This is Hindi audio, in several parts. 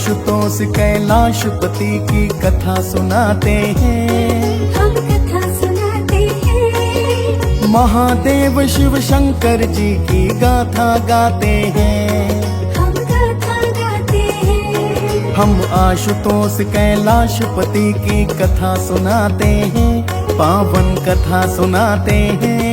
आशुतोष कैलाशपति की कथा सुनाते हैं, हम कथा सुनाते हैं। महादेव शिव शंकर जी की गाथा गाते हैं, हम गाथा गाते हैं। हम आशुतोष कैलाशपति की कथा सुनाते हैं, पावन कथा सुनाते हैं।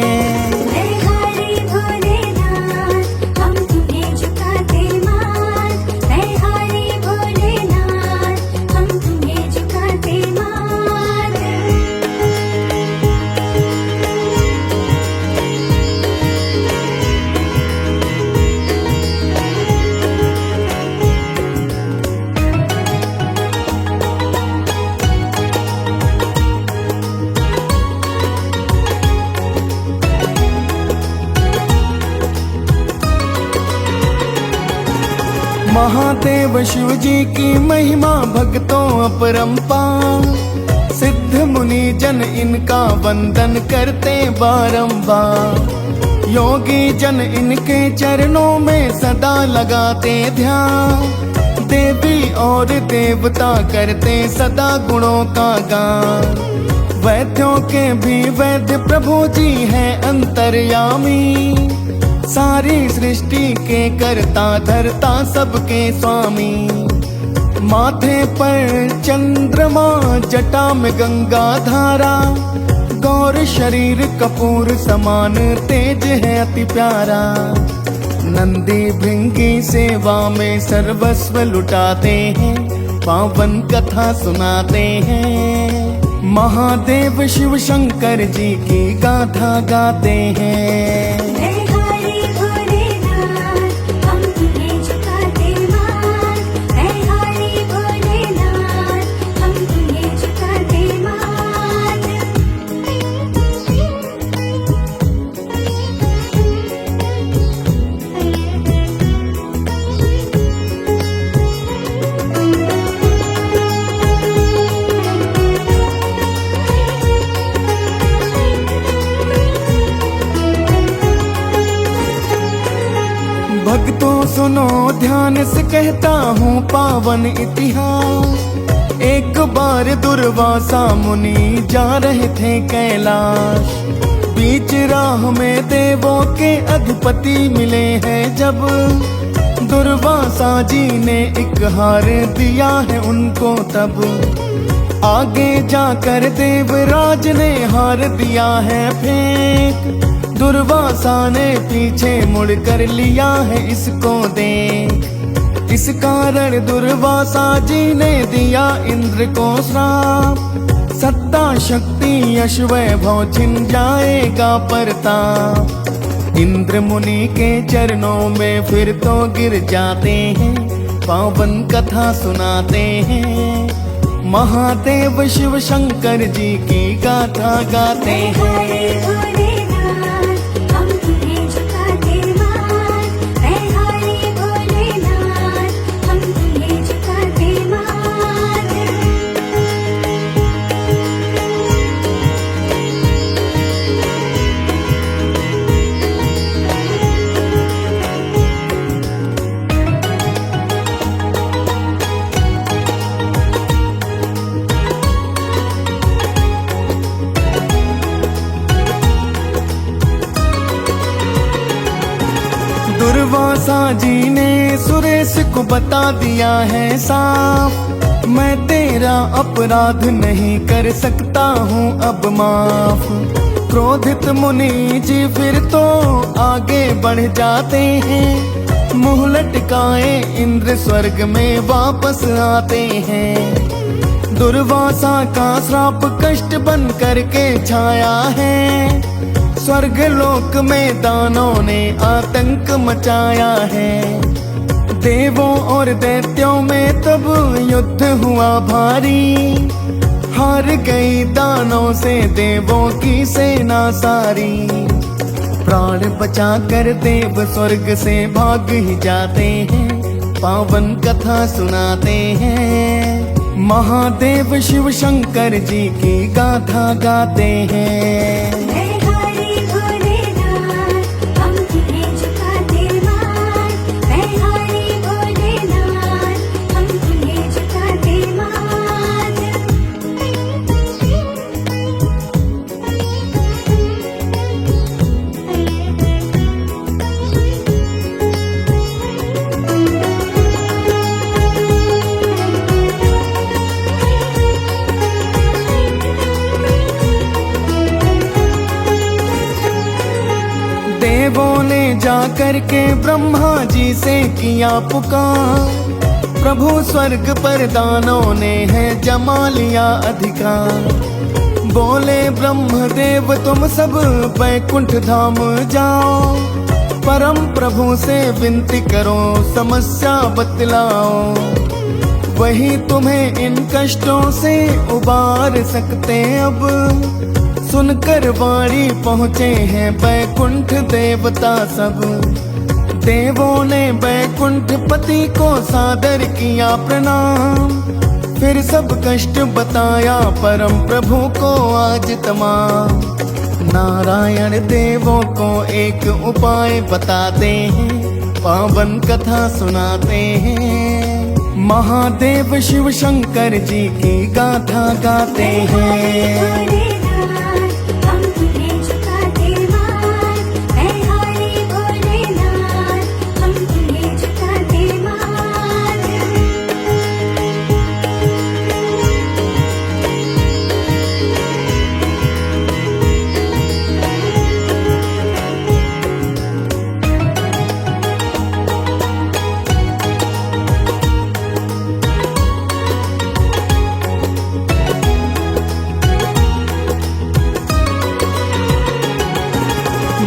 जय हरि भोलेनाथ, हम तुम्हें झुकाते माथ। जय हरि भोलेनाथ, हम तुम्हें झुकाते माथ। महादेव शिव जी की महिमा भक्तों अपरंपार, सिद्ध मुनि जन इनका वंदन करते बारंबार। योगी जन इनके चरणों में सदा लगाते ध्यान, देवी और देवता करते सदा गुणों का गान। वैद्यों के भी वैद्य प्रभु जी हैं अंतर्यामी, सारी सृष्टि के करता धरता सबके स्वामी। माथे पर चंद्रमा, जटा में गंगा धारा, गौर शरीर कपूर समान, तेज है अति प्यारा। नंदी भृंगी सेवा में सर्वस्व लुटाते हैं, पावन कथा सुनाते हैं। महादेव शिव शंकर जी की गाथा गाते हैं। जय हरि भोलेनाथ, हम तुम्हें झुकाते माथ। जय हरि भोलेनाथ, हम तुम्हें झुकाते माथ। भक्तों सुनो ध्यान से कहता हूँ पावन इतिहास। एक बार दुर्वासा मुनि जा रहे थे कैलाश, बीच राह में देवों के अधिपति मिले हैं जब। दुर्वासा जी ने एक हार दिया है उनको तब, आगे जाकर देवराज ने हार दिया है फेंक। दुर्वासा ने पीछे मुड़ कर लिया है इसको देख। इस कारण दुर्वासा जी ने दिया इंद्र को श्राप, सत्ता शक्ति यश वैभव छिन जाएगा प्रताप। इंद्र मुनि के चरणों में फिर तो गिर जाते हैं, पावन कथा सुनाते हैं। महादेव शिव शंकर जी की गाथा गाते हैं। हम तुम्हें झुकाते माथ। जय हरि भोलेनाथ, हम तुम्हें झुकाते माथ। दुर्वासा जी ने सुरेश को बता दिया है साफ, मैं तेरा अपराध नहीं कर सकता हूँ अब माफ। क्रोधित मुनि जी फिर तो आगे बढ़ जाते हैं, मुंह लटकाए इंद्र स्वर्ग में वापस आते हैं। दुर्वासा का श्राप कष्ट बन करके छाया है, स्वर्ग लोक में दानों ने आतंक मचाया है। देवों और दैत्यों में तब युद्ध हुआ भारी, हार गई दानों से देवों की सेना सारी। प्राण बचाकर देव स्वर्ग से भाग ही जाते हैं, पावन कथा सुनाते हैं। महादेव शिव शंकर जी की गाथा गाते हैं। जय हरि भोलेनाथ, हम तुम्हें झुकाते माथ। जय हरि भोलेनाथ, हम तुम्हें देवों ने जाकर के ब्रह्मा जी से किया पुकार, प्रभु स्वर्ग पर दानों ने है जमा लिया अधिकार। बोले ब्रह्मदेव तुम सब बैकुंठ धाम जाओ, परम प्रभु से विनती करो समस्या बतलाओ, वही तुम्हें इन कष्टों से उबार सकते। अब सुनकर वाणी पहुँचे हैं बैकुंठ देवता सब, देवों ने बैकुंठ पति को सादर किया प्रणाम, फिर सब कष्ट बताया परम प्रभु को आज तमाम। नारायण देवों को एक उपाय बताते हैं, पावन कथा सुनाते हैं, महादेव शिव शंकर जी की गाथा गाते हैं। हम तुम्हें झुकाते माथ, ऐ हरि भोलेनाथ, हम तुम्हें झुकाते माथ।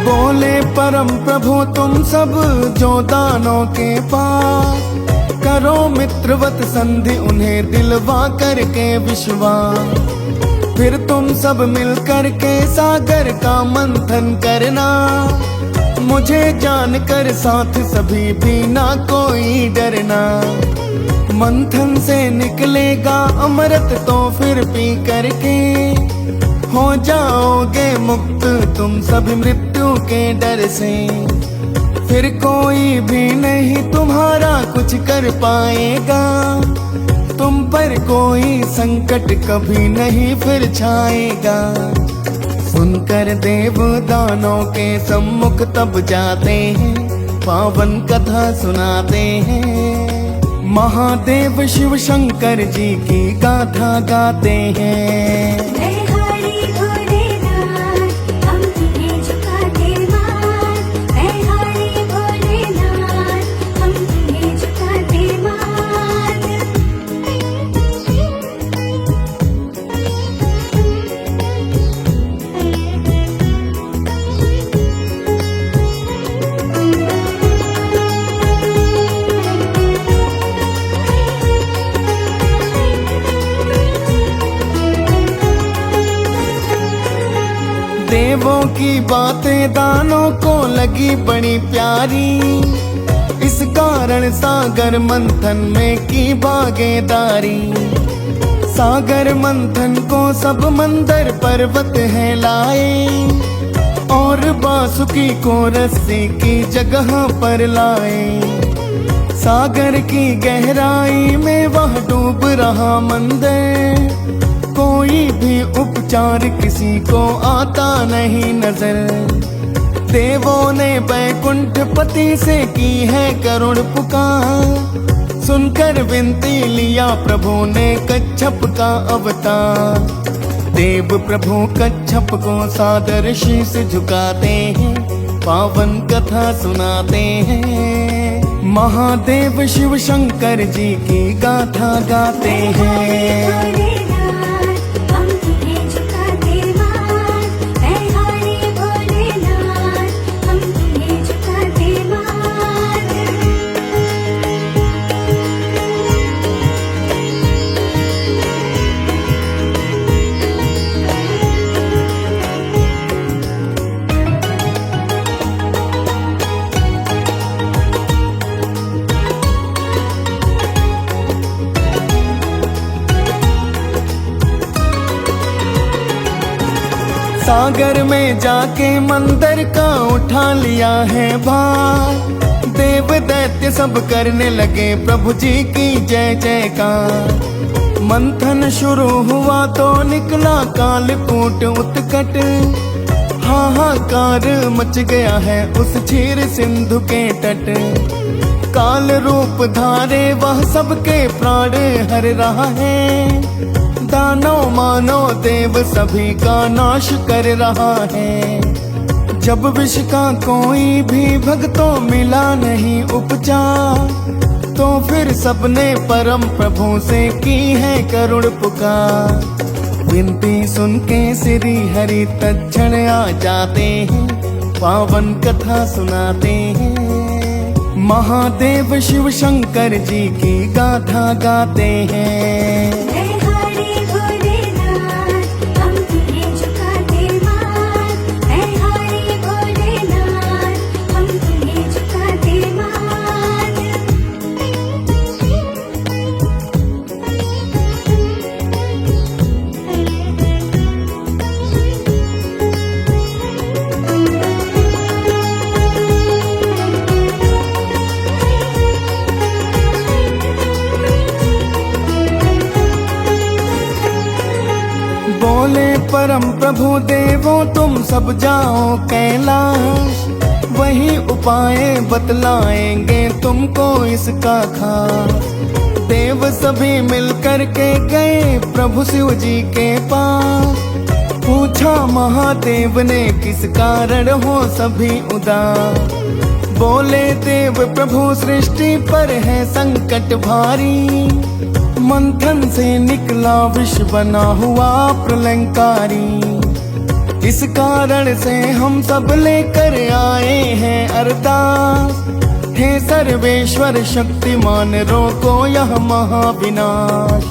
बोले परम प्रभु तुम सब जो दानों के पास, करो मित्रवत संधि उन्हें दिलवा करके विश्वास, फिर तुम सब मिल करके सागर का मंथन करना, मुझे जानकर साथ सभी भी ना कोई डरना। मंथन से निकलेगा अमृत तो फिर पी करके हो जाओगे मुक्त तुम सभी मृत्यु के डर से, फिर कोई भी नहीं तुम्हारा कुछ कर पाएगा, तुम पर कोई संकट कभी नहीं फिर छाएगा। सुनकर देव दानों के सम्मुख तब जाते हैं, पावन कथा सुनाते हैं, महादेव शिव शंकर जी की गाथा गाते हैं। ऐ हरि भोलेनाथ, हम तुम्हें झुकाते माथ, ऐ हरि भोलेनाथ, हम तुम्हें झुकाते माथ। देवों की बातें दानों को लगी बड़ी प्यारी, इस कारण सागर मंथन में की भागीदारी। सागर मंथन को सब मंदर पर्वत है लाए, और बासुकी को रस्सी की जगह पर लाए। सागर की गहराई में वह डूब रहा मंदिर, कोई भी उपचार किसी को आता नहीं नजर। देवों ने बैकुंठ पति से की है करुण पुकार, सुनकर विनती लिया प्रभु ने कच्छप का अवतार। देव प्रभु कच्छप को सादर शीश झुकाते हैं, पावन कथा सुनाते हैं, महादेव शिव शंकर जी की गाथा गाते हैं। हम तुम्हें झुकाते माथ, ऐ हरि भोलेनाथ, हम तुम्हें झुकाते माथ। सागर में जाके मंदिर का उठा लिया है भार, देव दैत्य सब करने लगे प्रभु जी की जय जयकार। मंथन शुरू हुआ तो निकला कालकूट उत्कट, हाहाकार मच गया है उस क्षीर सिंधु के तट। काल रूप धारे वह सबके प्राण हर रहा है, दानो मानो देव सभी का नाश कर रहा है। जब विष का कोई भी भक्तों मिला नहीं उपचार, तो फिर सबने परम प्रभु से की है करुण पुकार। विनती सुन के श्री हरि तत्क्षण आ जाते हैं, पावन कथा सुनाते हैं। महादेव शिव शंकर जी की गाथा गाते हैं। जय हरि भोलेनाथ हम तुम्हें झुकाते माथ, जय हरि भोलेनाथ हम तुम्हें झुकाते बोले परम प्रभु देवो तुम सब जाओ कैलाश, वही उपाय बतलाएंगे तुमको इसका खास। देव सभी मिलकर के गए प्रभु शिव जी के पास, पूछा महादेव ने किस कारण हो सभी उदास। बोले देव प्रभु सृष्टि पर है संकट भारी, मंथन से निकला विष बना हुआ प्रलंकारी। इस कारण से हम सब लेकर आए हैं अरदास, हे सर्वेश्वर शक्तिमान रोको यह महाविनाश।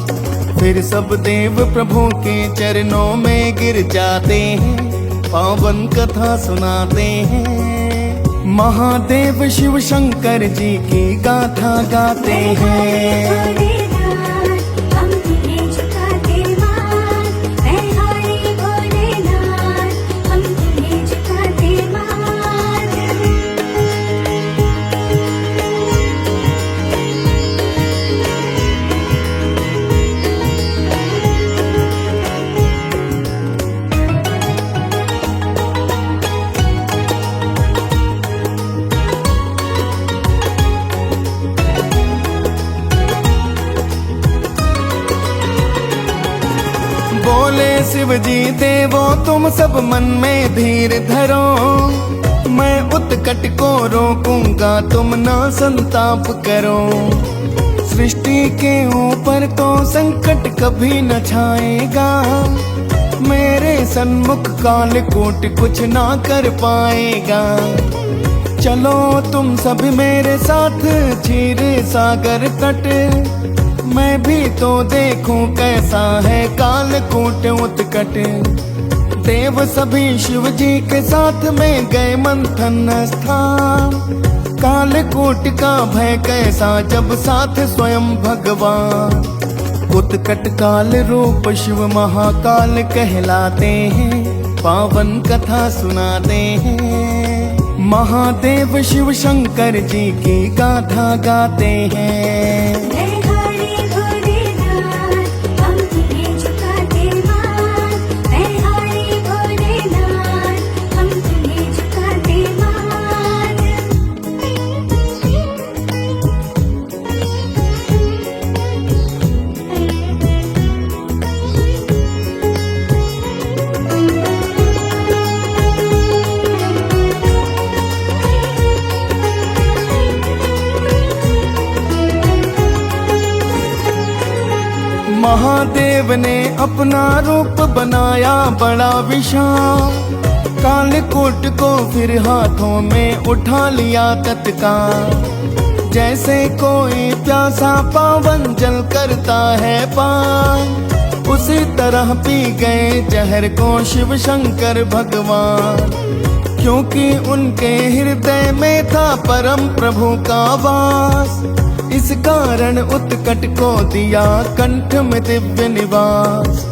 फिर सब देव प्रभु के चरणों में गिर जाते हैं, पावन कथा सुनाते हैं। महादेव शिव शंकर जी की गाथा गाते हैं। हम तुम्हें झुकाते माथ, जय हरि भोलेनाथ हम तुम्हें झुकाते माथ। बोले शिव जी देवो तुम सब मन में धीर धरो, मैं उत्कट को रोकूंगा तुम ना संताप करो। सृष्टि के ऊपर तो संकट कभी न छाएगा, मेरे सन्मुख कालकूट कुछ ना कर पाएगा। चलो तुम सभी मेरे साथ क्षीर सागर तट, मैं भी तो देखूं कैसा है कालकूट उत्कट। देव सभी शिव जी के साथ में गए मंथन स्थान, कालकूट का भय कैसा जब साथ स्वयं भगवान। उत्कट काल रूप शिव महाकाल कहलाते हैं, पावन कथा सुनाते हैं। महादेव शिव शंकर जी की गाथा गाते हैं। जय हरि भोलेनाथ हम तुम्हें झुकाते माथ, जय हरि भोलेनाथ हम तुम्हें झुकाते माथ। महादेव ने अपना रूप बनाया बड़ा विशाल, कालकूट को फिर हाथों में उठा लिया तत्काल। जैसे कोई प्यासा पावन जल करता है पान, उसी तरह पी गए जहर को शिव शंकर भगवान। क्योंकि उनके हृदय में था परम प्रभु का वास, इस कारण उत्कट को दिया कंठ में दिव्य निवास।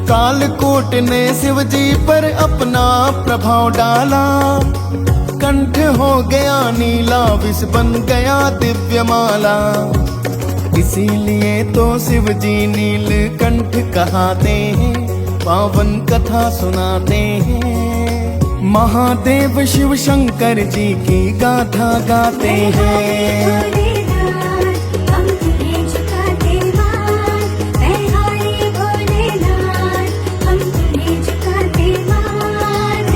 कालकूट ने शिव जी पर अपना प्रभाव डाला, कंठ हो गया नीला विष बन गया दिव्य माला। इसीलिए तो शिव जी नील कंठ कहते हैं, पावन कथा सुनाते हैं। महादेव शिव शंकर जी की गाथा गाते हैं। हम तुम्हें झुकाते माथ, जय हरि भोलेनाथ हम तुम्हें झुकाते माथ।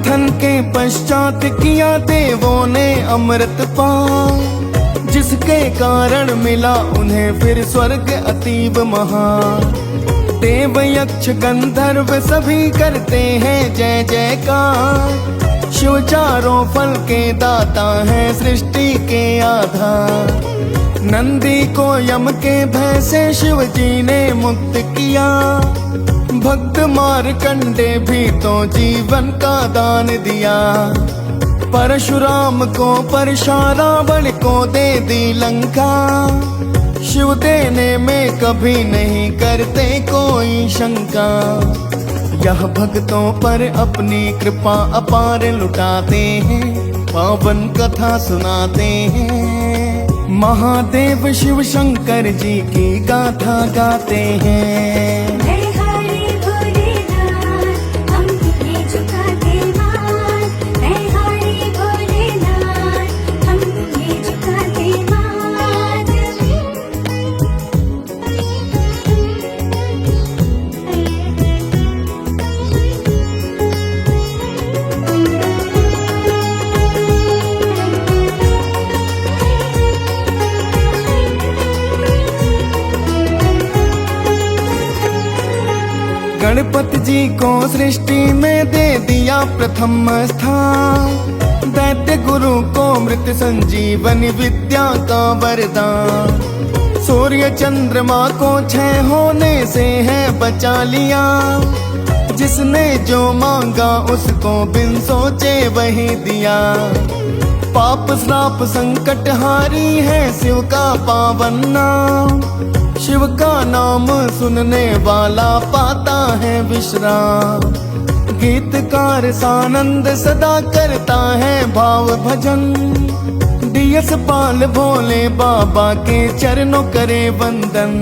मंथन के पश्चात किया देवों ने अमृत पान, जिसके कारण मिला उन्हें फिर स्वर्ग अतीब महान। देव यक्ष गंधर्व सभी करते हैं जय जयकार, शिव चारों फल के दाता है सृष्टि के आधार। नंदी को यम के भय से शिव जी ने मुक्त किया, भक्त मार्कंडे भी तो जीवन का दान दिया। परशुराम को परशा रावण को दे दी लंका, शिव देने में कभी नहीं करते कोई शंका। यह भक्तों पर अपनी कृपा अपार लुटाते हैं, पावन कथा सुनाते हैं। महादेव शिव शंकर जी की गाथा गाते हैं। जय हरि भोलेनाथ, हम तुम्हें झुकाते माथ। जय हरि भोलेनाथ, हम तुम्हें झुकाते माथ। गणपति जी को सृष्टि में दे दिया प्रथम स्थान, दैत्य गुरु को मृत संजीवनी विद्या का वरदान। सूर्य चंद्रमा को क्षय होने से है बचा लिया, जिसने जो मांगा उसको बिन सोचे वही दिया। पाप श्राप संकट हारी है शिव का पावन नाम, शिव का नाम सुनने वाला पाता है विश्राम। गीतकार सानंद सदा करता है भाव भजन, दियस पाल भोले बाबा के चरणों करे वंदन।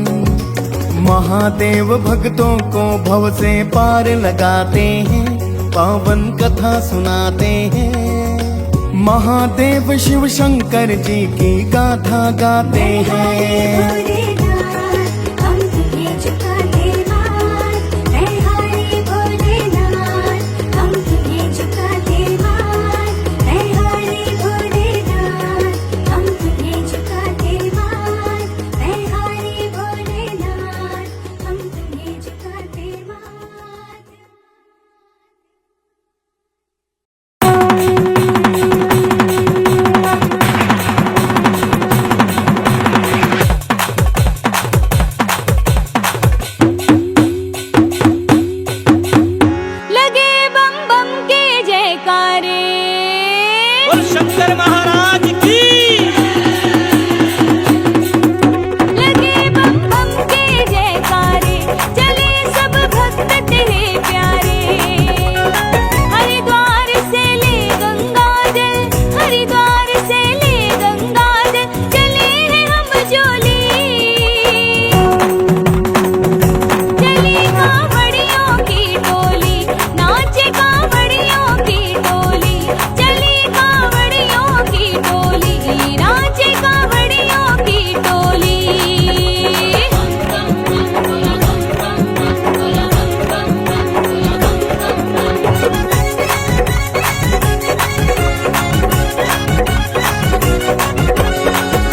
महादेव भक्तों को भव से पार लगाते हैं, पावन कथा सुनाते हैं। महादेव शिव शंकर जी की गाथा गाते हैं। भोलेनाथ, हम तुम्हें झुकाते माथ। जय हरि भोलेनाथ, हम तुम्हें झुकाते माथ। जय हरि भोलेनाथ, हम तुम्हें झुकाते माथ। जय हरि भोलेनाथ, हम तुम्हें झुकाते माथ। लगे बम बम के जयकारे, बोल शंकर महाराज की। लगे बम बम के जयकारे, चले सब भक्त तेरे प्यारे। हरिद्वार से ले गंगा जल, हरिद्वार से ले गंगा जल, चले हैं हम जोली। चली कांवड़ियों की टोली, नाचे कांवड़ियों की टोली। चली कांवड़ियों की टोली, नाचे कांवड़ियों की टोली।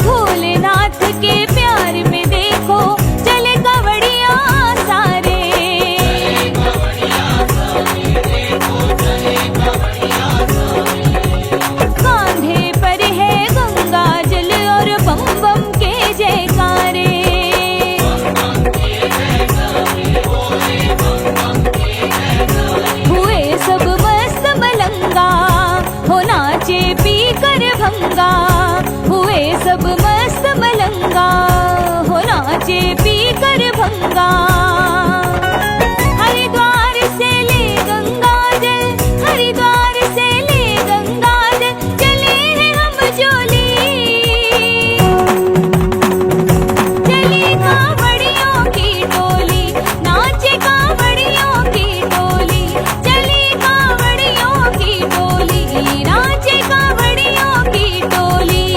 भोलेनाथ के प्यार में देखो चले कांवड़िया सारे। कांधे पर है गंगा जल और बम बम के जयकारे। हुए सब मस्त मलंगा, हो नाचे पी कर भंगा। हुए सब मस्त मलंगा, हो नाचे पी कर भंगा। हरिद्वार से ले गंगा जल, हरिद्वार से ले गंगा जल, चले हैं हम जोली। चली कांवड़ियों की टोली, नाचे कांवड़ियों की टोली। चली कांवड़ियों की टोली, नाचे कांवड़ियों की टोली।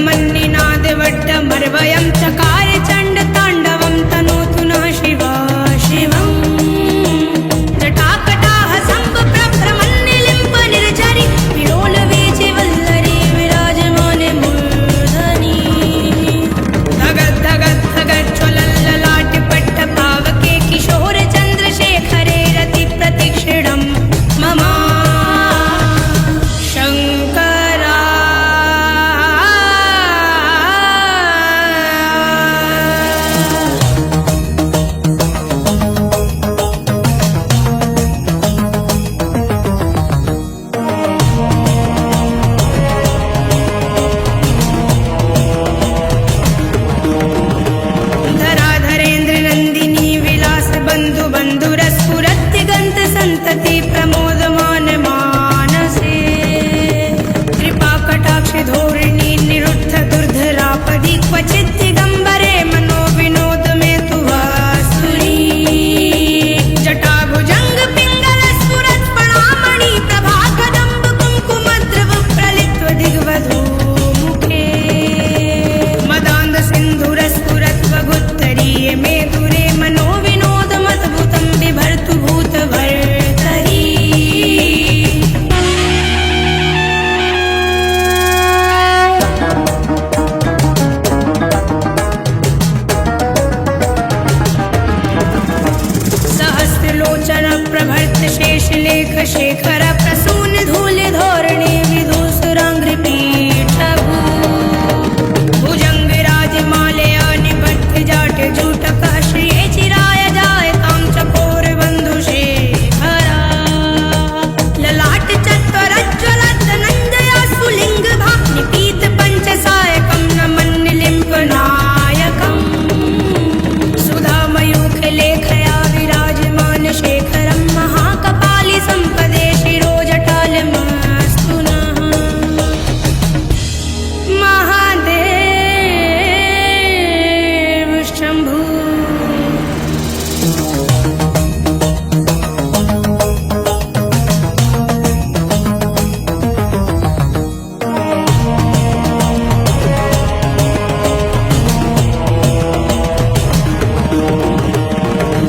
मन्निनादवड्डमर्वयं चकार चण्डताण्डवं तनोतु नः शिवा शिवम् जटाकटाह सम्भ्रमन्निलिम्ब निर्झरि विलोलवीचिवल्लरी विराजमाने मूर्धनि धगद् धगद् धगद् ज्वलल्ललाटपट्टपावके किशोर चन्द्रशेखरे रति प्रतिक्षिणं मम शङ्करा धराधरेन्द्र नन्दिनी विलास बन्धु बन्धुरस्फुरत्तिगन्त सन्तति प्रमोदमान मानसे कृपाकटाक्ष धोरिणी निरुद्ध दुर्धरापदि क्वचित् दिगम्बरे मनो विनोद मे तु वास्तुनि जटाभुजङ्ग पिङ्गल स्फुरत् पणामणि प्रभा कदम्ब कुङ्कुमद्रव प्रलिप्त दिग्वधू मुखे मदान्ध सिन्धुरस्फुरत् वगुत्तरीय मे दुरे मनो विनोदमद्भुतं बिभर्तु भूतभर्तरी सहस्रलोचन प्रभर्त शेषलेख शेखर प्रसून धूल धोरणे विदूषराङ्घ्रिपीठभू भुजङ्ग राजमालया निबद्ध जाट जूटकः श्रिये चिराय जायतां चकोर बन्धुशेखरा ललाट चत्वरज्ज्वलद्धनञ्जया स्फुलिङ्गभा निपीत पञ्चसायकं नमन्निलिम्पनायकम् सुधामयूखलेखया विराजमान शेखरं महाकपालि सम्पदे शिरोजटालमस्तु नः महादेव शम्भु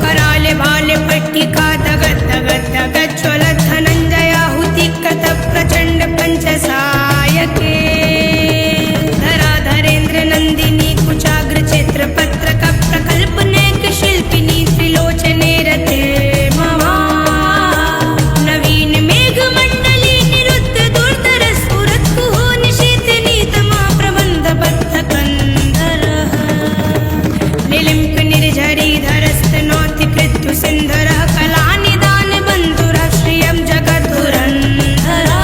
कराले भाले पट्टिका धगद् धगद् धगद् ज्वलत् धनञ्जयाहुतिकत प्रचण्ड पञ्चसायके धराधरेन्द्र नन्दिनी कुचाग्र चित्रपत्रक प्रकल्पनेक शिल्पिनी त्रिलोचने रते ममा नवीन मेघमण्डली निरुद्ध दुर्धर स्फुरत् कुहो निशीथिनी तमा प्रबन्धबद्ध कन्धरः निलिम्प निर्झरी धरस्तनोति कृत्तु सिन्धरः कलानिदान बन्धुरः श्रियं जगद्धुरन्धरः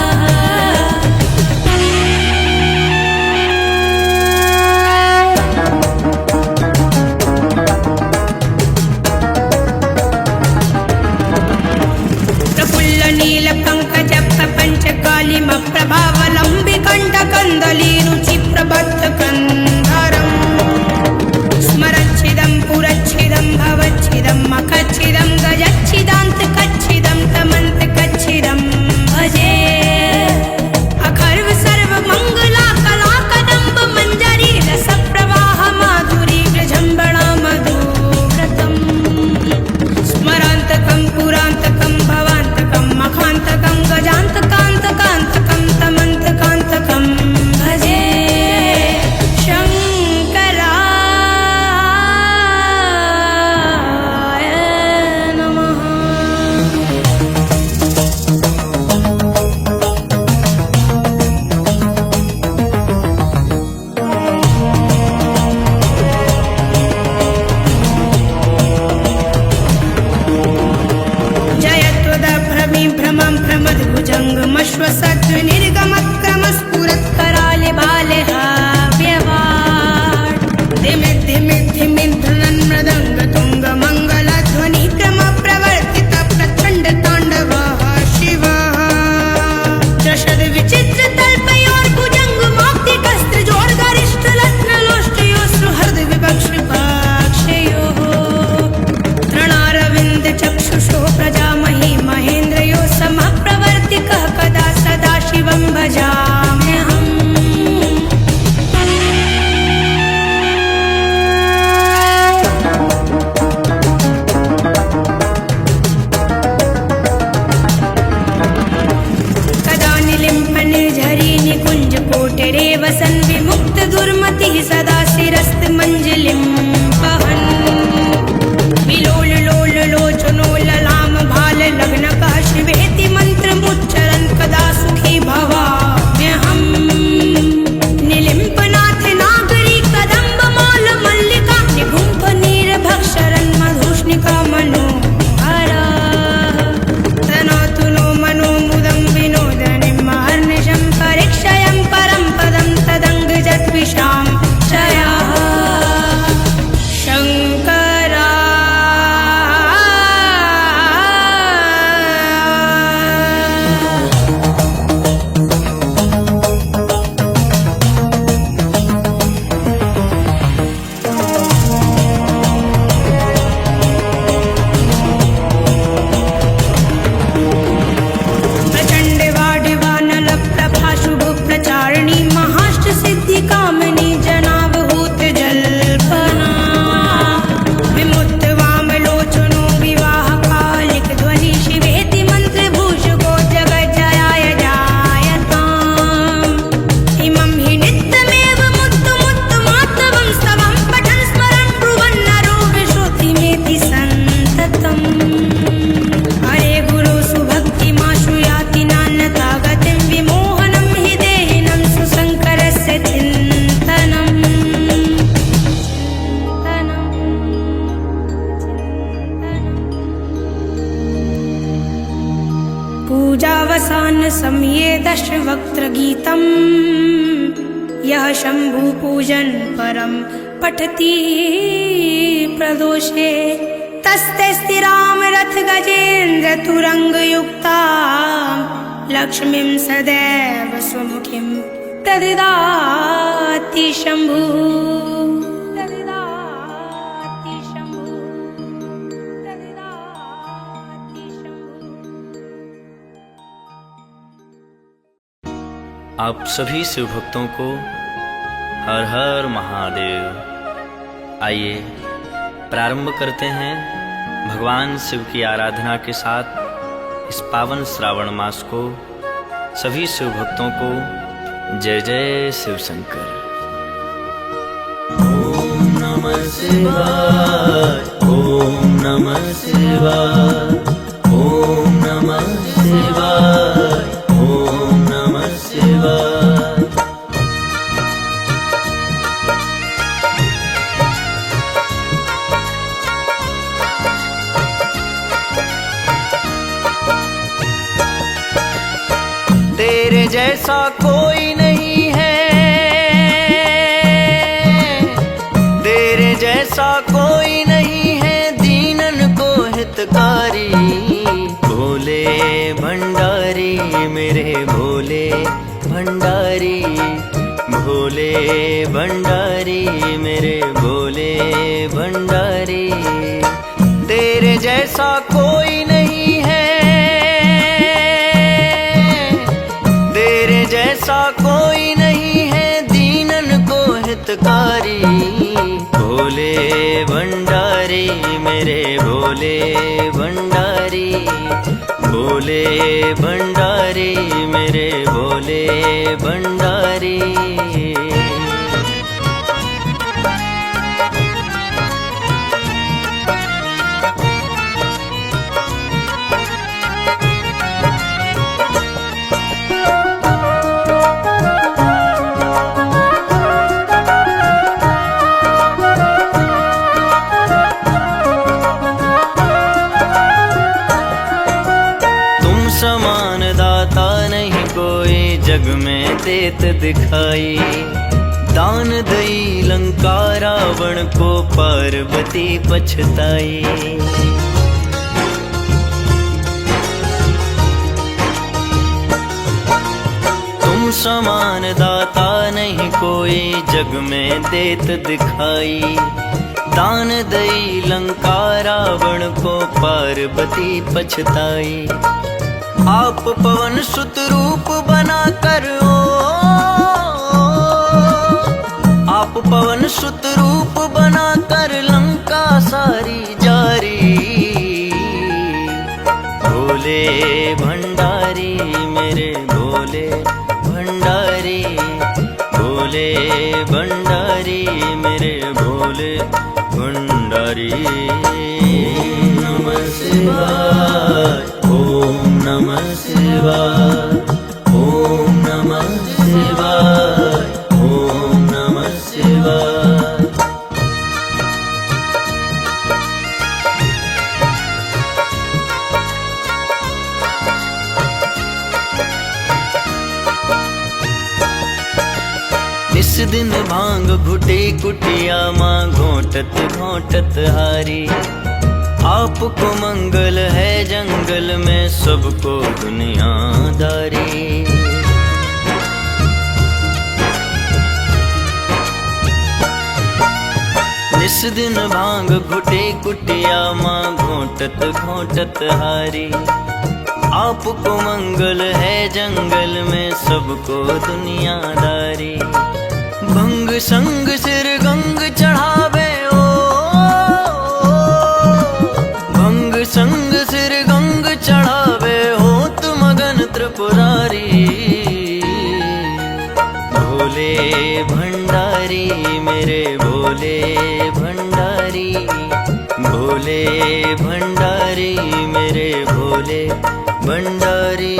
प्रफुल्ल नील पंकज प्रपञ्चकालिम प्रभावलम्बि कण्ठकन्दली रुचि प्रबद्ध कन्धरम् स्मरच्छिदं पुरच्छिदं भवच्छिदं मखच्छिदं गजच्छिदान्तकच्छिदं तमन्तकच्छिदं भजे अखर्व सर्वमङ्गला कला कदम्ब मञ्जरी रसप्रवाह माधुरी विजृम्भणा मधुव्रतम् स्मरान्तकं पुरान्तकं भवान्तकं मखान्तकं गजान्तकान्तकान्तकं तमन्तकान्तकं भजे शङ्कराय समये दशवक्त्र गीतम् यः शम्भु पूजन परम पठति प्रदोषे तस्ते स्थिराम रथ गजेन्द्र तुरंग युक्ता लक्ष्मीं सदैव स्वमुखीं प्रददाति शम्भु प्रददाति शम्भु प्रददाति शम्भु। आप सभी शिव भक्तों को हर हर महादेव। आइए प्रारंभ करते हैं भगवान शिव की आराधना के साथ इस पावन श्रावण मास को। सभी शिव भक्तों को जय जय शिव शंकर। ओम नमः शिवाय, ओम नमः शिवाय, ओम नमः शिवाय, ओम नमः शिवाय। तेरे जैसा कोई नहीं है, तेरे जैसा कोई नहीं है, दीनन को हितकारी। भोले भंडारी मेरे भोले भंडारी, भोले भंडारी मेरे भोले भंडारी। तेरे जैसा कोई नहीं है, तेरे जैसा कोई नहीं है, दीनन को हितकारी। भोले भंडारी मेरे भोले भंडारी, भोले भंडारी मेरे भोले भंडारी। समान दाता नहीं कोई जग में देत दिखाई। दान दई लंका रावण को पार्वती पछताई। तुम समान दाता नहीं कोई जग में देत दिखाई। दान दई लंका रावण को पार्वती पछताई। आप पवन सुत रूप बना कर आप पवन सुत रूप बना कर लंका सारी जारी। भोले भंडारी मेरे भोले भंडारी, भोले भंडारी मेरे भोले भंडारी। ओम नमः शिवाय, ओम नमः शिवाय, ओम नमः शिवाय, ओम नमः शिवाय। इस दिन भांग घुटे कुटिया माँ घोटत घोटत हारी। आपको मंगल है जंगल में सबको दुनियादारी। इस दिन भांग घुटे कुटिया माँ घोटत घोटत हारी। आपको मंगल है जंगल में सबको दुनियादारी। भंग संग सिर गंग चढ़ावे ओ, भंग संग सिर गंग चढ़ावे होत मगन त्रिपुरारी। भोले भंडारी मेरे भोले भंडारी, भोले भंडारी मेरे भोले भंडारी।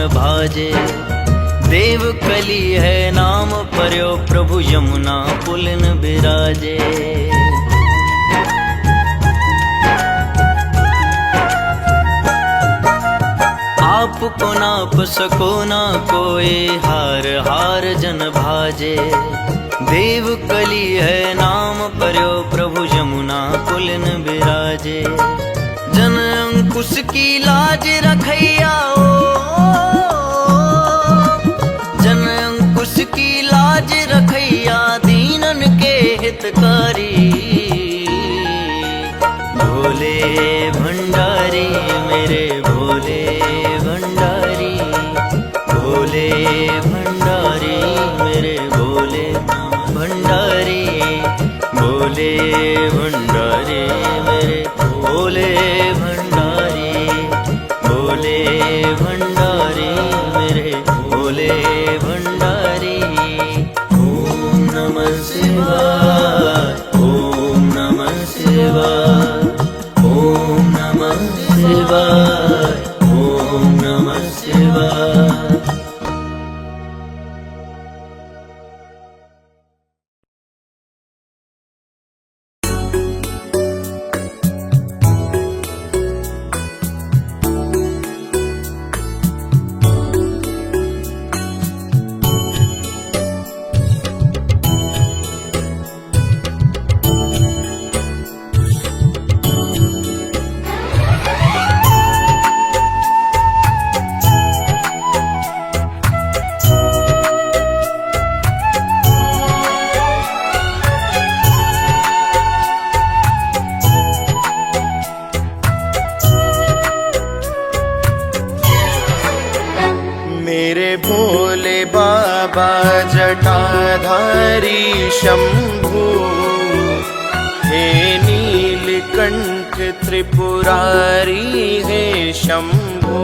भाजे। देव कली है नाम पर्यो प्रभु यमुना पुलिन बिराजे। आपको नाप सको ना कोई हार हार जन भाजे। देव कली है नाम पर्यो प्रभु यमुना पुलिन बिराजे। जन अंकुश की लाज रखैया ओ, जन अंकुश की लाज रखैया दीनन के हितकारी। भोले भंडारी मेरे भोले भंडारी, भोले भंडारी मेरे भोले भंडारी, भोले भंडारी मेरे भोले भंडारी, भोले भंडारी मेरे भोले भंडारी। ओम नमः शिवाय, ओम नमः शिवाय, ओम नमः शिवाय, ओम नमः शिवाय। मेरे भोले बाबा जटाधारी शंभू, हे नीलकंठ त्रिपुरारी हे शंभू।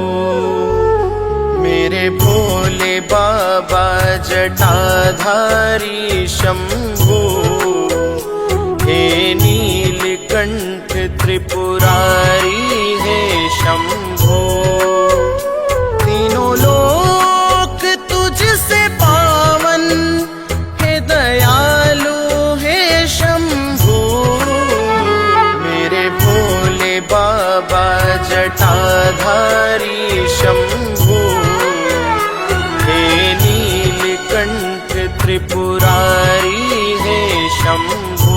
मेरे भोले बाबा जटाधारी शंभू, हे नीलकंठ त्रिपुरारी हे शंभू। तीनों लोक तुझसे पावन, हे दयालु हे शंभू। मेरे भोले बाबा जटाधारी शंभू, हे नीलकंठ त्रिपुरारी हे शंभू।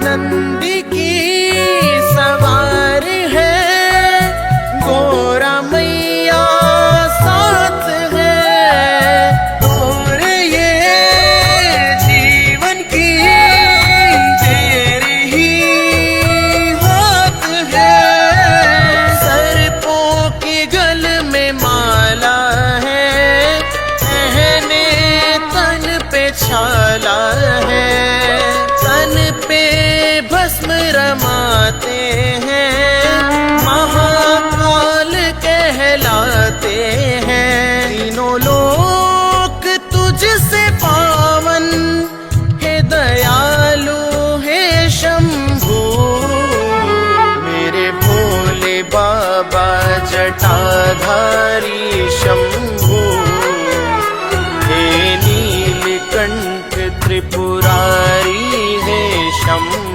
नंदी की सवार है, गोरा मैया साथ है। और ये जीवन की तेरी ही हाथ है। सर्पों की गल में माला है, पहने तन पे छाला है। तन पे भस्म रमाते हैं, महाकाल कहलाते हैं। तीनों लोक तुझसे पावन, हे दयालु हे शंभू। मेरे भोले बाबा जटाधारी शंभू, हे नीलकंठ त्रिपुरारी हे शंभू।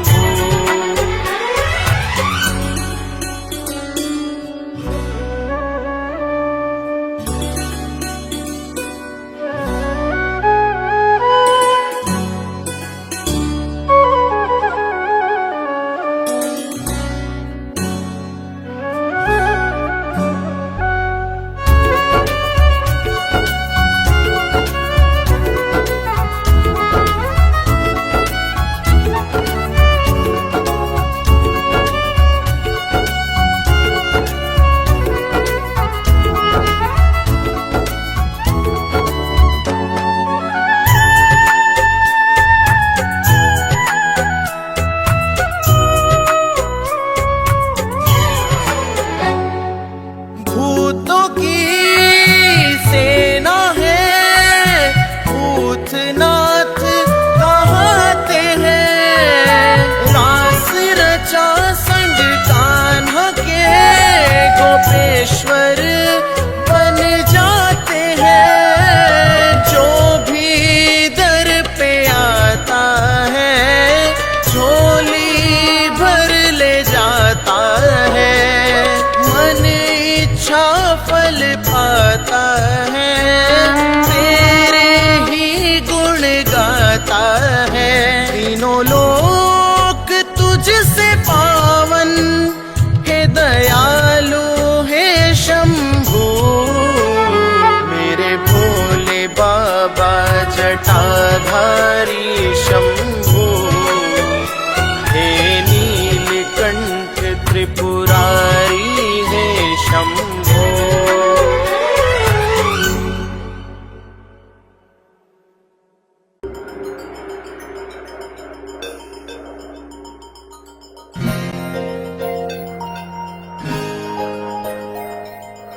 चासंड कान्हा के गोपेश्वर बन जाते हैं। जो भी दर पे आता है झोली भर ले जाता है। मन इच्छा फल पाता है, तेरे ही गुण गाता है। तीनों लोक तुझसे पावन, हे दयालु हे शंभू। मेरे भोले बाबा जटाधारी शंभू, हे नीलकंठ त्रिपुरारी हे शंभू।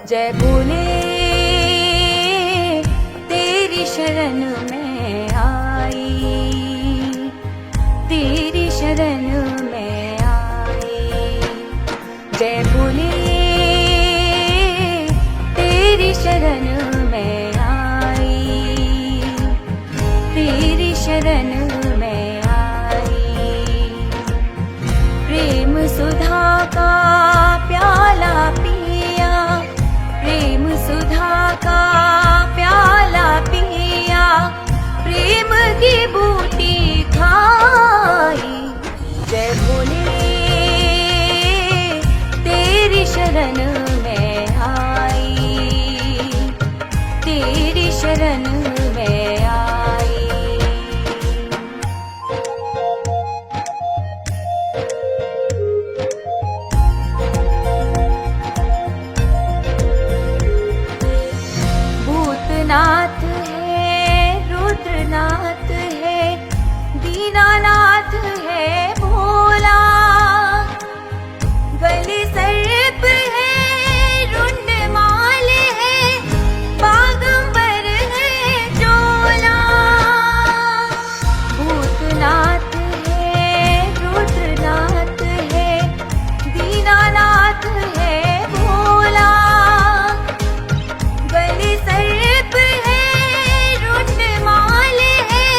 जय भोले तेरी शरण में आई, तेरी शरण में आई। जय भोले तेरी शरण में आई, तेरी शरण में आई। प्रेम सुधा का प्याला पिया, प्रेम सुधा का प्याला पिया। प्रेम की बूटी खाई। जय भोले तेरी शरण में आई, तेरी शरण में आई। भूतनाथ है, रुद्रनाथ है, दीनानाथ है भोला। गले सर्प है, रुंड माल है, बागंबर है चोला। भूतनाथ है, रुद्रनाथ है, दीनानाथ है भोला। गले सर्प है, रुंड माल है,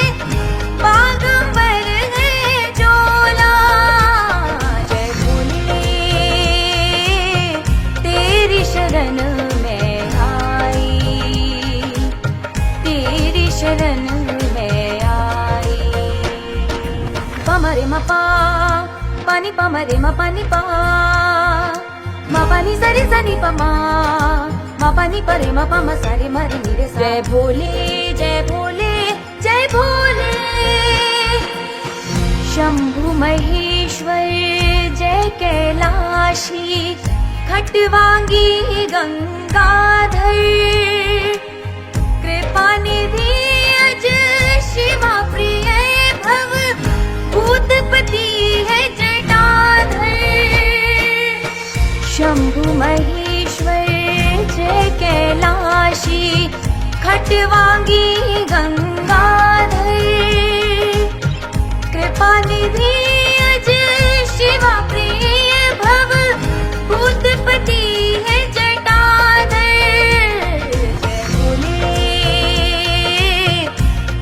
बागंबर है चोला। जय भोले तेरी शरण में आई, तेरी शरण में आई। पमरे मपा पानी पमरे मपानी पा, मा पानी सरे सनी पमा, मा पानी परे मा पमा सारे मरे निरे सा। जय भोले जय भोले जय भोले। शंभु महेश्वर जय कैलाशी, खटवांगी गंगाधर। कृपा निधि अज शिवा प्रिय भव, भूतपति है जटाधर। शंभु महेश्वर जय कैलाशी, खटवांगी गंगाधर। कृपा निधि अज शिवा प्रिय भव, भूतपति है जटाधर। जय भोले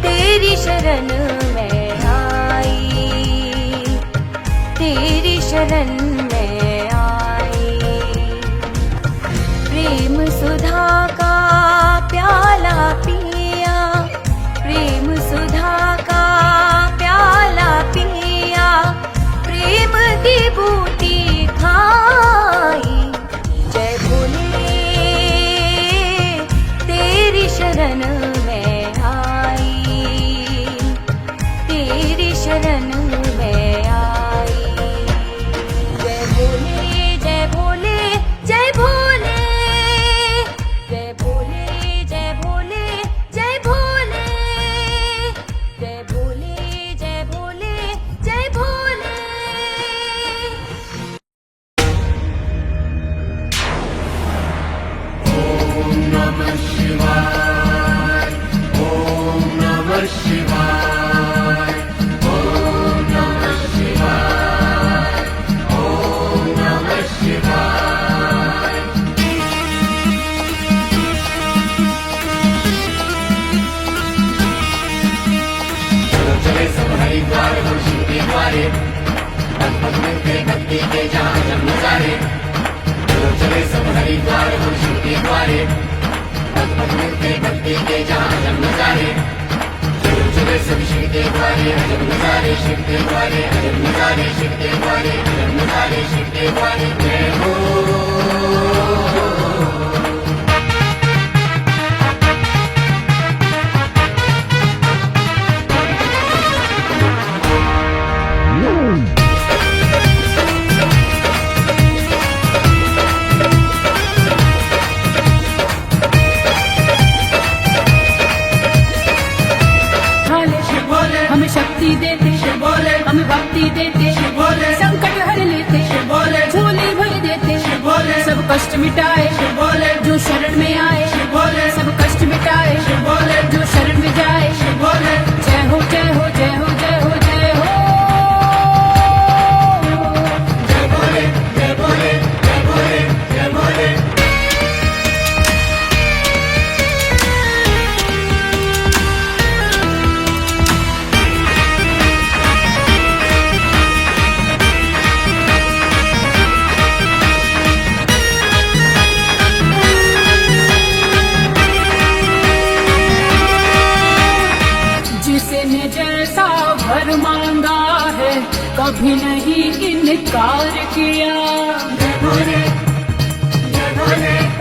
तेरी शरण में आई, तेरी शरण में आई। प्रेम सुधा का प्याला पिया, प्रेम सुधा का प्याला पिया। प्रेम की बूटी खाई। जय भोले तेरी शरण में आई, तेरी शरण में आई। जय भोले जय भोले जय भोले जय भोले। शक्ति के जहाँ जन्म सारे, चलो चले सब हरिद्वार हम शिव के द्वारे। पद पद मिलते भक्ति के जहाँ जन्म सारे, चलो चले सब शिव के द्वारे। जन्म सारे शिव के द्वारे, जन्म सारे शिव के द्वारे, जन्म सारे शिव के द्वारे। जय हो हमें शक्ति देते, हमें भक्ति देते, संकट हर लेते, झोली भर देते, सब कष्ट मिटाए जो शरण में आए, सब कष्ट मिटाए जो शरण में जाए। जय हो जय हो जय हो जय हो जय हो। जय भोले जय भोले जय भोले जय भोले। जिसने जैसा वर मांगा है कभी नहीं इनकार किया।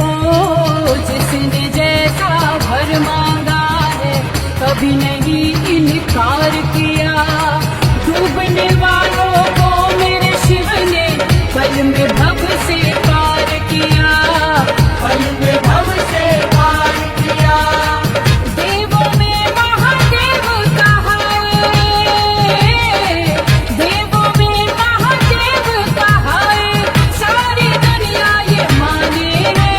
ओ जिसने जैसा वर मांगा है कभी नहीं इनकार किया। डूबने वालों को मेरे शिव ने पल में भव से पार किया, पल में भव से पार किया। देवों में महादेव कहाए, देवों में महादेव कहाए, सारी दुनिया ये माने है।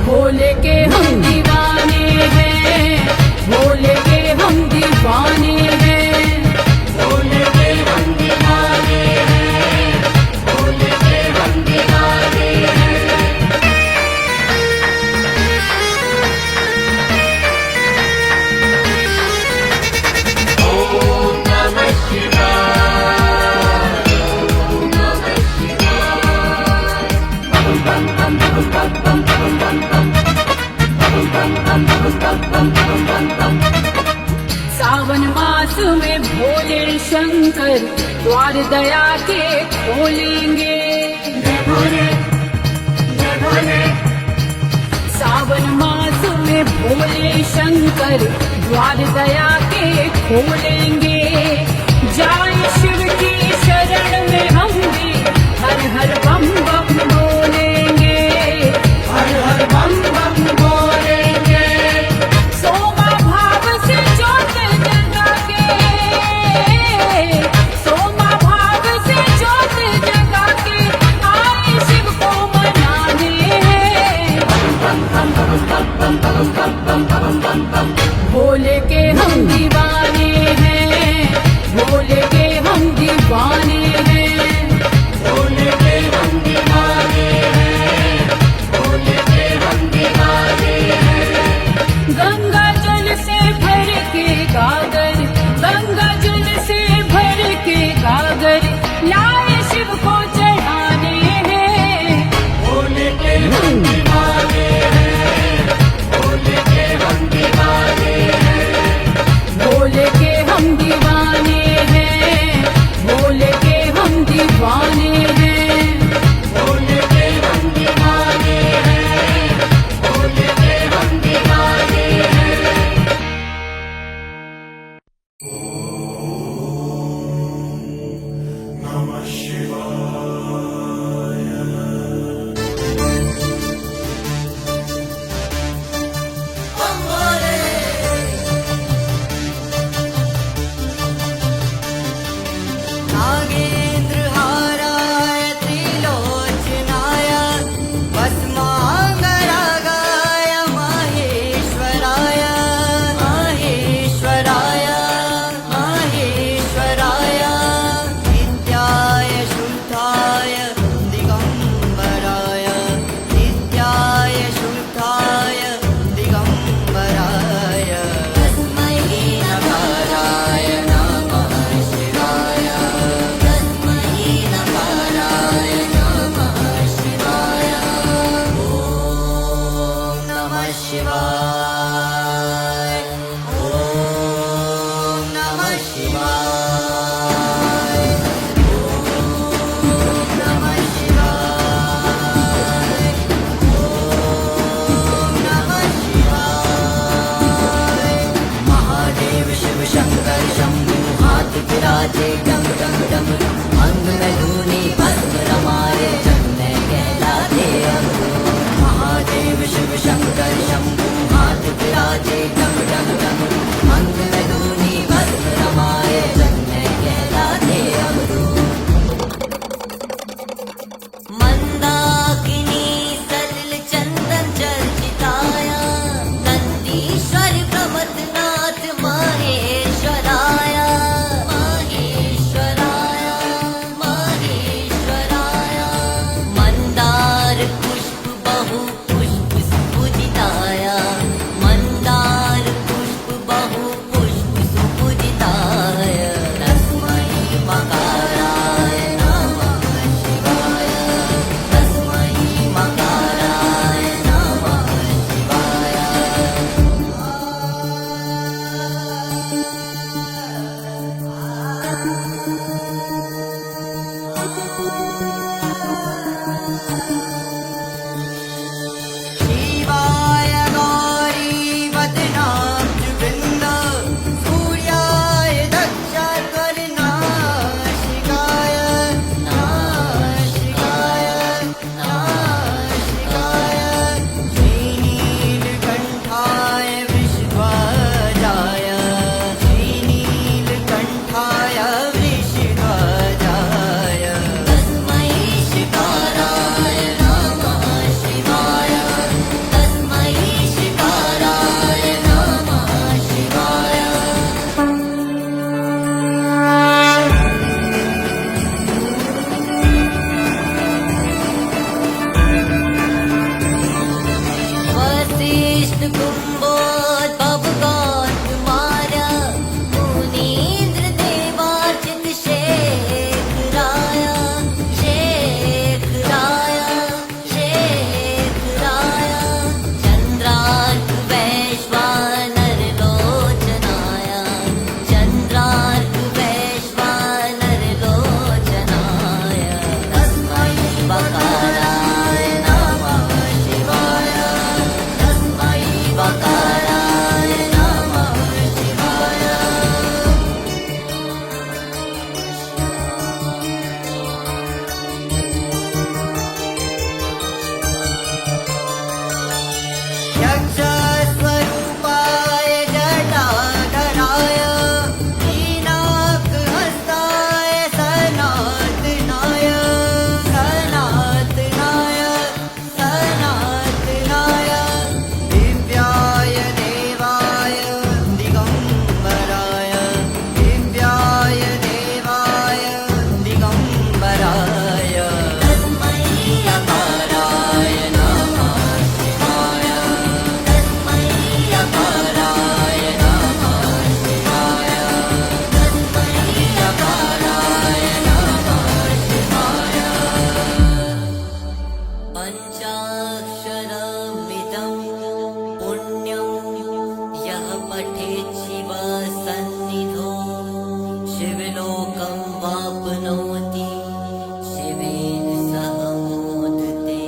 भोले के हम दीवाने हैं, भोले के हम दीवाने हैं, भोले के हम दीवाने हैं, भोले के हम दीवाने हैं। ओम नमः शिवाय, ओम नमः शिवाय। बम बम बम बम बम बम बम बम बम बम बम बम बम। सावन मास में भोले शंकर द्वार दया के खोलेंगे। सावन मास में भोले शंकर द्वार दया के खोलेंगे। जाए शिव की शरण में हम भी हर हर बम बम बोलेंगे, हर हर बम बम बोलेंगे। सोमा भाव से ज्योत जगा के, सोमा भाव से ज्योत जगा के आए शिव को मनाने हैं। भोले के हम दीवाने हैं, भोले के हम दीवाने हैं, भोले के हम दीवाने हैं, भोले के हम दीवाने हैं। गंगा जल से भर के गागर, गंगा जल से भर के गागर लाए शिव को चढ़ाने हैं। भोले के हम दीवाने हैं, भोले के हम दीवाने हैं, भोले के हम दीवाने हैं, भोले के हम दीवाने हैं, भोले के हम दीवाने हैं, भोले के हम दीवाने हैं। नमः शिवाय। नागेन्द्रहाराय त्रिलोचनाय भस्माङ्गरागाय महेश्वराय महेश्वराय महेश्वराय नित्याय शुद्धाय दिगम्बराय नित्याय शुद्धाय दिगम्बराय तस्मै नकाराय नमः महादेव शिव शंकर शंभु हाथ विराजे डम डम डम अंग में धूनी भस्म रमाए जग में कहलाते अमरू महादेव शिव शंकर शंभु हाथ विराजे डम डम डम अंग में धूनी भस्म रमाए जग में कहलाते अमरू मंदाकिनी सलिल चंदन चर्चिताया नंदीश्वर प्रमथनाथ माहेश्वराय माहेश्वराय माहेश्वराय मंदार पुष्प बहु पुष्प सुपूजिताय मंदार पुष्प बहु पुष्प सुपूजिताय तस्मै मकाराय नमः शिवाय तस्मै मकाराय नमः शिवाय शिवाय गौरी वदनाब्जवृन्द सूर्याय दक्षकर्णाशिकाय नाशिकाय नाशिकाय श्रीनीलकण्ठाय वृषध्वजाय श्रीनीलकण्ठाय वृषध्वजाय तस्मै शिकाराय नमः शिवाय तस्मै शिकाराय नमः शिवाय वसिष्ठ कुम्भोद्भव गौतमार्य मुनीन्द्र देवार्चित शेखराय शेखराय शेखराय चन्द्रार्क वैश्वानर लोचनाय चन्द्रार्क वैश्वानर लोचनाय तस्मै बकाराय नमः शिवाय तस्मै बकाराय नमः शिवाय यक्षस्वरूपाय जटाधराय मीनाकहस्ताय सनातनाय सनातनाय सनातनाय दिव्याय देवाय दिगम्बराय दिव्याय देवाय दिगम्बराय तस्मै अकाराय नमः शिवाय तस्मै अकाराय नमः शिवाय तस्मै अकाराय नमः शिवाय पञ्चाक्षरमिदं पुण्यं यः पठेत् शिवसन्निधौ शिवलोकं वाप्नोति शिवेन सह मोदते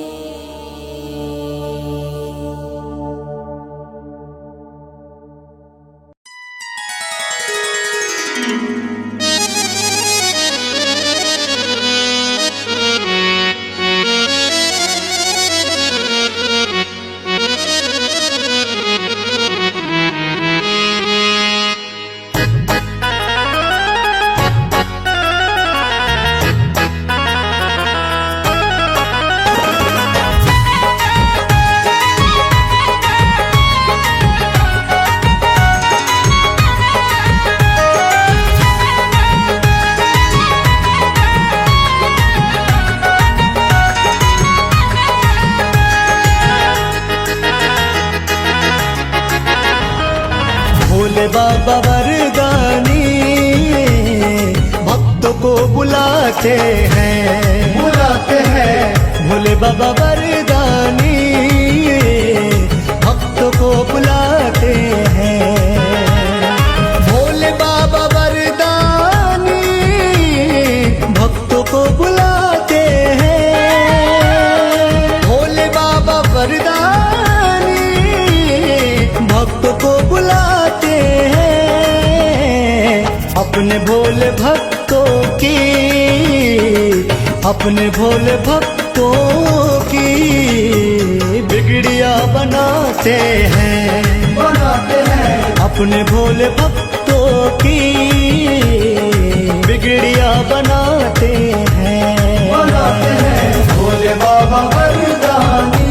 भोले बाबा वरदानी भक्तों को बुलाते हैं भोले बाबा वरदानी भक्तों को बुलाते हैं भोले बाबा वरदानी भोले भक्तों की, अपने भोले भक्तों की बिगड़िया बनाते हैं, अपने भोले भक्तों की बिगड़िया बनाते हैं। भोले बाबा वरदानी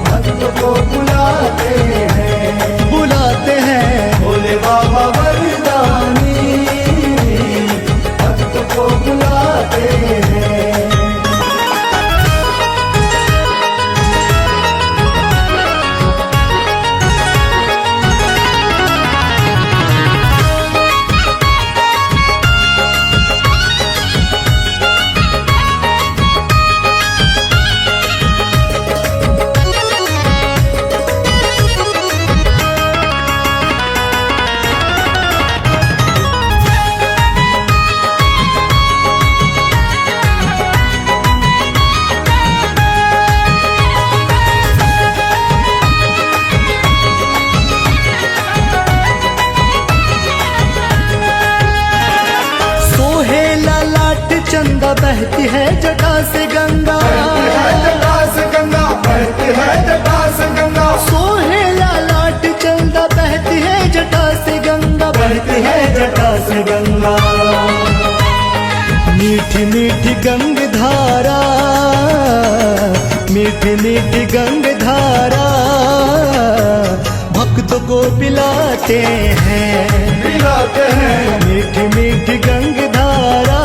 भक्त को बुलाते हैं, बुलाते हैं। भोले बाबा वरदानी भक्त को बुलाते हैं। चंदा बहती है जटा से गंगा, जटा से गंगा बहती है, जटा से गंगा। सोहे लालाट चंदा बहती है जटा से गंगा, बहती है जटा से गंगा। मीठी मीठी गंग धारा, मीठी मीठी गंग धारा भक्त को पिलाते हैं, पिलाते हैं। मीठी मीठी गंग धारा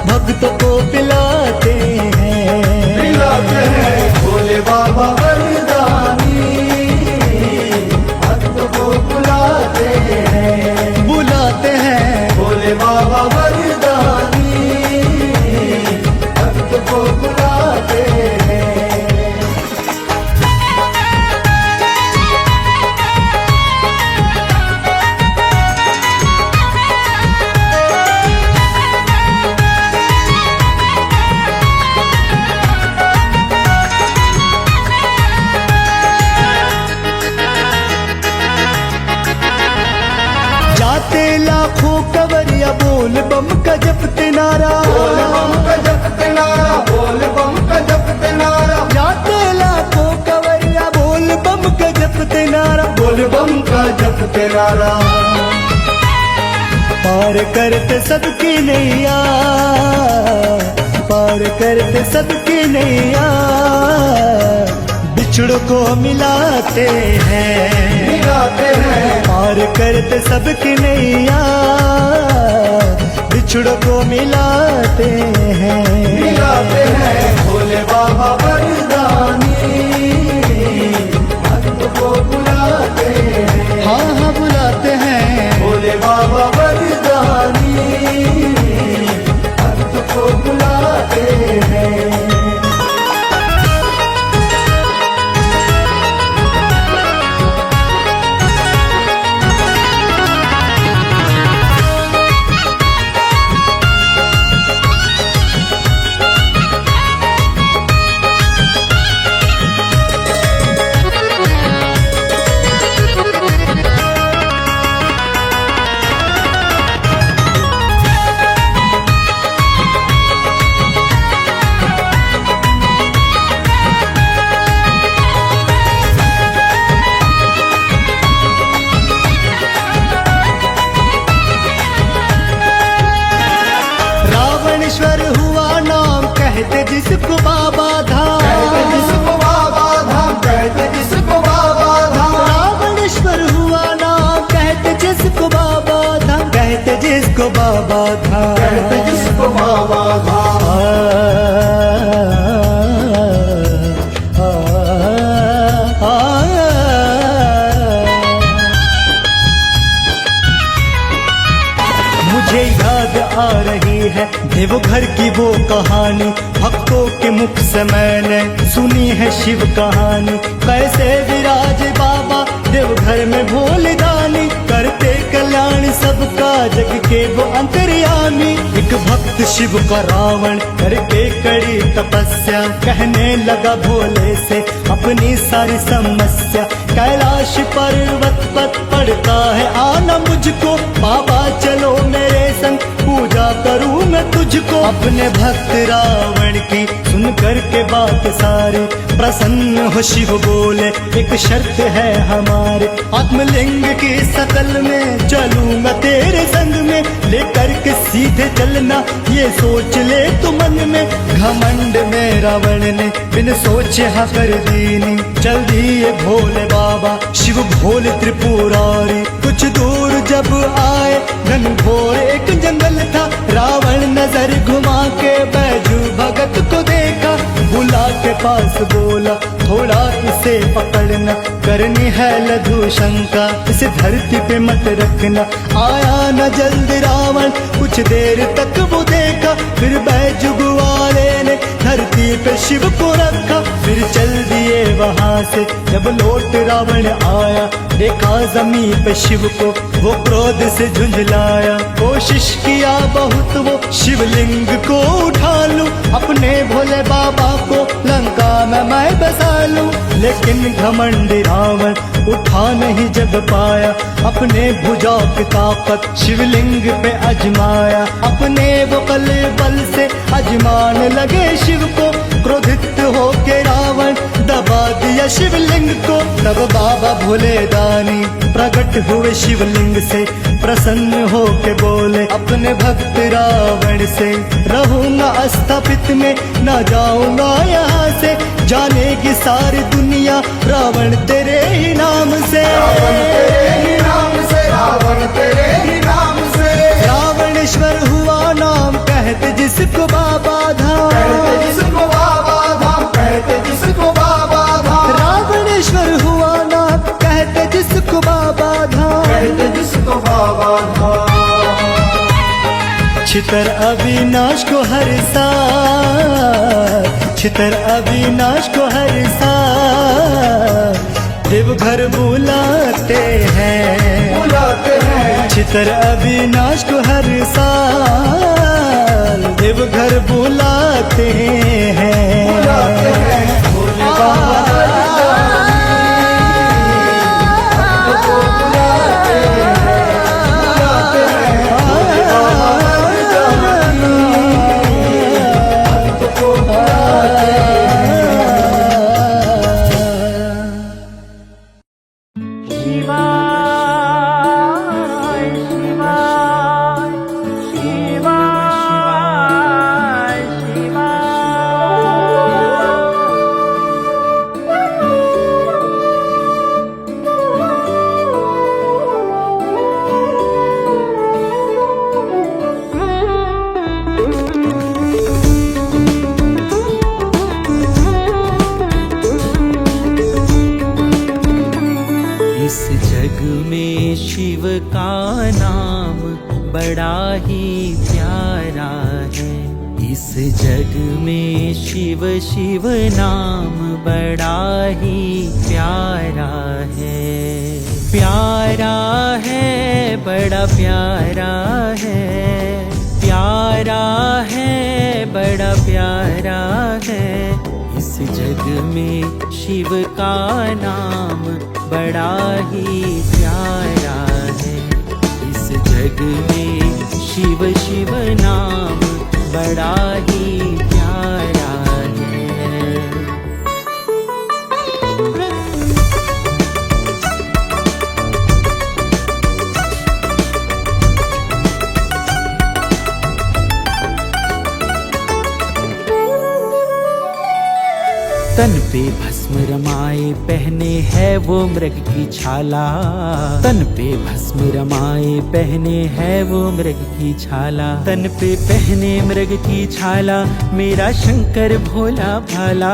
भक्त को पिलाते हैं, पिलाते हैं। भोले बाबा वरदानी भक्त को बुलाते हैं, बुलाते हैं। भोले बाबा वरदानी भक्त को बुलाते हैं। लाखों कवरिया बोल बम का जपते नारा, बोल बम का जपते नारा, बोल बम का जपते नारा। जाते लाखों कवरिया बोल बम का जपते नारा, बोल बम का जपते नारा। पार करते सबकी नैया, पार करते सबकी नैया बिछड़ों को मिलाते हैं, मिलाते हैं। पार करते सबकी नैया बिछड़ों को मिलाते हैं, मिलाते हैं। भोले बाबा वरदानी भक्त को बुलाते हैं, हाँ हाँ बुलाते हैं। भोले बाबा वरदानी भक्त को बुलाते हैं। जिसको बाबा धाम, जिसको बाबा धाम कहते, जिसको बाबा धाम। रावणेश्वर हुआ नाम कहते जिसको बाबा धाम, कहते जिसको बाबा धाम, कहते जिसको बाबा धाम। मुझे याद आ रही है देवघर की वो कहानी, भक्तों के मुख से मैंने सुनी है शिव कहानी। कैसे विराज बाबा देवघर में भोले दानी, करते कल्याण सब सबका जग के वो अंतर्यामी। एक भक्त शिव का रावण करके कड़ी तपस्या, कहने लगा भोले से अपनी सारी समस्या। कैलाश पर्वत पर पड़ता है आना मुझको, बाबा चलो मेरे संग पूजा करूं मैं तुझको। अपने भक्त रावण की सुन करके बात सारी, प्रसन्न हो शिव बोले एक शर्त है हमारे। आत्मलिंग की शकल में चलूंगा तेरे संग में, लेकर के सीधे चलना ये सोच ले तू मन में। घमंड में रावण ने बिन सोचे हाँ कर दीनी, चल दिए भोले बाबा शिव भोले त्रिपुरारी। कुछ दूर जब आए घनघोर एक जंगल था, रावण नजर घुमा के बैजू भगत को देखा। बुला के पास बोला थोड़ा इसे पकड़ना, करनी है लघु शंका इसे धरती पे मत रखना। आया न जल्द रावण कुछ देर तक वो देखा, फिर बैजू वाले ने धरती पे शिव को रखा। फिर चल दिए वहाँ से जब लौट रावण आया, देखा जमीन पे शिव को वो क्रोध से झुंझलाया। कोशिश किया बहुत वो शिवलिंग को उठा लूं, अपने भोले बाबा को लंका में मैं बसा लूं। लेकिन घमंडी रावण उठा नहीं जग पाया, अपने भुजा की ताकत शिवलिंग पे अजमाया। अपने वो कल बल से अजमान लगे शिव को, क्रोधित होके रावण दबा दिया शिवलिंग को। तब बाबा भोले दानी प्रकट हुए शिवलिंग से, प्रसन्न होके बोले अपने भक्त रावण से। रहूंगा स्थापित में न जाऊंगा यहाँ से, जानेगी सारी दुनिया रावण तेरे ही नाम से। रावण तेरे ही नाम से, रावण तेरे ही नाम से। रावणेश्वर हुआ नाम कहते जिसको बाबा धाम, कहते जिसको बाबा धाम, कहते जिसको बाबा धाम। रावणेश्वर हुआ नाम कहते जिसको बाबा धाम, कहते जिसको बाबा धाम। छितर अविनाश को हर साल, छितर अविनाश को हर साल देवघर बुलाते हैं, बुलाते हैं। छितर अविनाश को हर साल देवघर बुलाते हैं, बुलाते हैं। भोले बाबा शिव का नाम बड़ा ही प्यारा है। इस जग में शिव शिव नाम बड़ा ही प्यारा है। प्यारा है बड़ा प्यारा है, प्यारा है बड़ा प्यारा है। इस जग में शिव का नाम बड़ा ही प्यारा है। इस जग में शिव शिव नाम बड़ा ही प्यारा है। तन पे भस्म रमाए पहने है वो मृग की छाला, तन पे भस्म रमाए पहने है वो मृग की छाला। तन पे पहने मृग की छाला मेरा शंकर भोला भाला।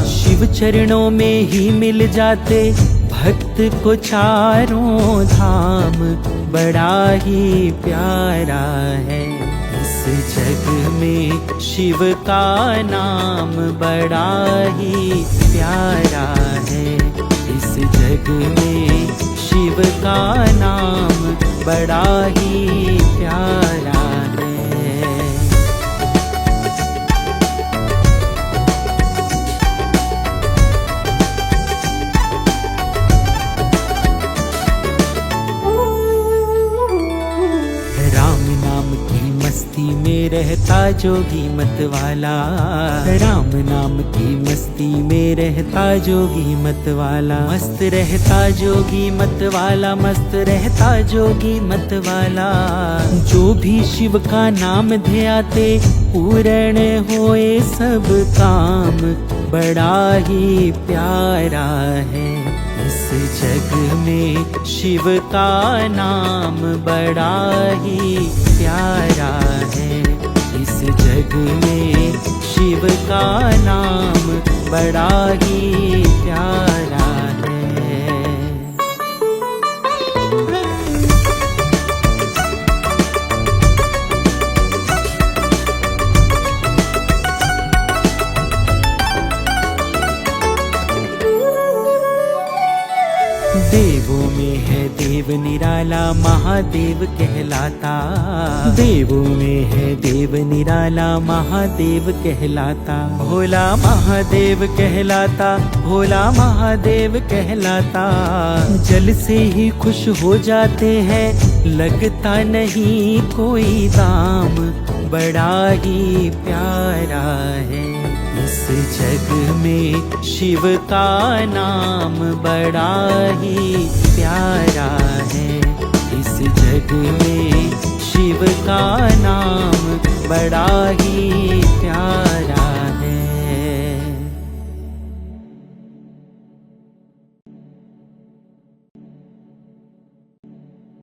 शिव चरणों में ही मिल जाते भक्त को चारों धाम, बड़ा ही प्यारा है। इस जग में शिव का नाम बड़ा ही प्यारा है। इस जग में शिव का नाम बड़ा ही प्यारा है। राम नाम की मस्ती में रहता जोगी मत वाला, राम नाम की मस्ती में रहता जोगी मत वाला, मस्त रहता जोगी मत वाला, मस्त रहता जोगी मत वाला। जो भी शिव का नाम ध्याते पूर्ण होए सब काम, बड़ा ही प्यारा है। इस जग में शिव का नाम बड़ा ही प्यारा है। इस जग में शिव का नाम बड़ा ही प्यारा है। देवों में है देव निराला, महादेव कहलाता। देवों में है देव निराला, महादेव कहलाता। भोला महादेव कहलाता, भोला महादेव कहलाता। जल से ही खुश हो जाते हैं, लगता नहीं कोई दाम, बड़ा ही प्यारा है। इस जग में शिव का नाम बड़ा ही प्यारा है। इस जग में शिव का नाम बड़ा ही प्यारा